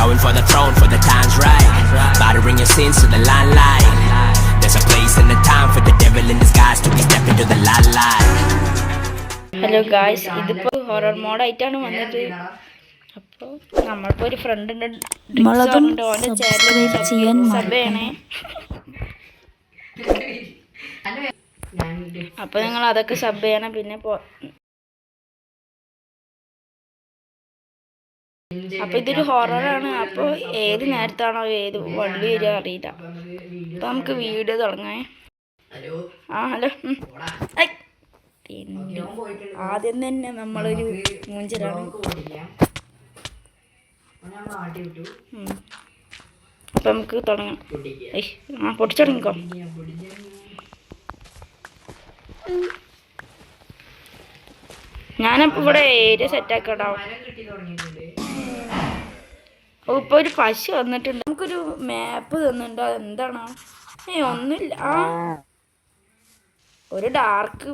going for the throne, for the time's right. About to bring your sins to the limelight. There's a place and a time for the devil in disguise to be stepping to the limelight. Hello guys, ഇതിപ്പോ horror mode ആയിട്ടാണ് വന്നത്. അപ്പോൾ നമ്മളിപ്പോ ഒരു front ഉണ്ട്, ഓന്റെ channel sub ചെയ്യണേ. അപ്പോൾ നിങ്ങൾ അതൊക്കെ സബ് ചെയ്യണം. പിന്നെ അപ്പോൾ ഇതൊരു ഹൊററാണ്. അപ്പോൾ ഏത് നേരത്താണോ ഏത് വള്ളി വരിക അറിയില്ല. അപ്പോൾ നമുക്ക് വീഡിയോ തുടങ്ങാം. ഹലോ. ആദ്യം തന്നെ നമ്മളൊരു മൂഞ്ചലാണ്. അപ്പം നമുക്ക് തുടങ്ങാം. പൊട്ടിച്ചു തുടങ്ങിക്കോ. ഞാനപ്പോൾ ഇവിടെ ഏരിയ സെറ്റാക്കണ്ടാവും. ഇപ്പോൾ ഒരു പശു വന്നിട്ടുണ്ട്. നമുക്കൊരു മാപ്പ് തന്നിട്ടുണ്ട്. അതെന്താണോ? ഒന്നുമില്ല. ഒരു ഡാർക്ക്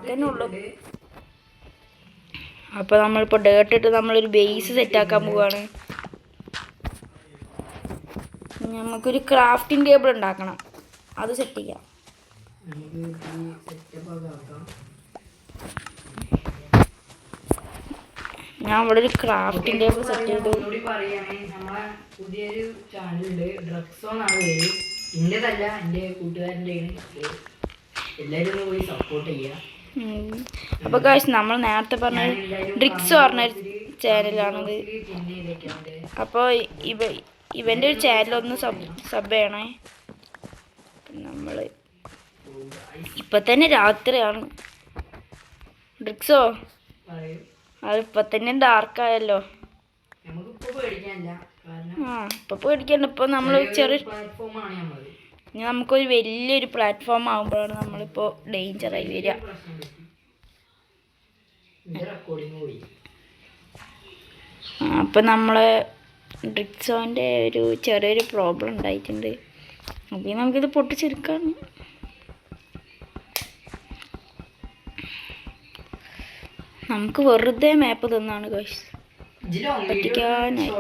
തന്നെ ഉള്ളു. അപ്പോൾ നമ്മളിപ്പോൾ ഡേർട്ടിട്ട് നമ്മളൊരു ബേസ് സെറ്റാക്കാൻ പോവുകയാണ്. നമുക്കൊരു ക്രാഫ്റ്റിംഗ് ടേബിൾ ഉണ്ടാക്കണം. അത് സെറ്റ് ചെയ്യാം. ഞാൻ ഇവിടെ ഒരു ക്രാഫ്റ്റിംഗ് ടേബിൾ സെറ്റ് ചെയ്തു. പുതിയൊരു ചാനലുണ്ട്, ഡ്രഗ്സോ എന്നാണ് പേര്. എൻ്റെതല്ല, എൻ്റെ കൂട്ടുകാരൻ്റെ. എല്ലാവരും പോയി സപ്പോർട്ട് ചെയ്യുക. അപ്പോൾ ഗായ്സ്, നമ്മൾ നേരത്തെ പറഞ്ഞ ഡ്രിക്സ് പറഞ്ഞ ചാനലാണത്. അപ്പോൾ ഇവൻ്റെ ഒരു ചാനലൊന്ന് സബ് ചെയ്യണേ. നമ്മൾ ഇപ്പം തന്നെ രാത്രിയാണ്. ഡ്രിക്സോ, അത് ഇപ്പം തന്നെ ഡാർക്കായല്ലോ. ഇപ്പം പേടിക്കണ്ട. ഇപ്പം നമ്മൾ നമുക്കൊരു വലിയൊരു പ്ലാറ്റ്ഫോം ആകുമ്പോഴാണ് നമ്മളിപ്പോൾ ഡേഞ്ചറായി വരിക. അപ്പം നമ്മൾ ഡ്രിക്സോൻ്റെ ഒരു ചെറിയൊരു പ്രോബ്ലം ഉണ്ടായിട്ടുണ്ട്. അപ്പോൾ നമുക്കിത് പൊട്ടിച്ചെടുക്കാം. നമുക്ക് വെറുതെ മാപ്പ് തന്നാണ് ഗൈസ്, പറ്റിക്കാനായി.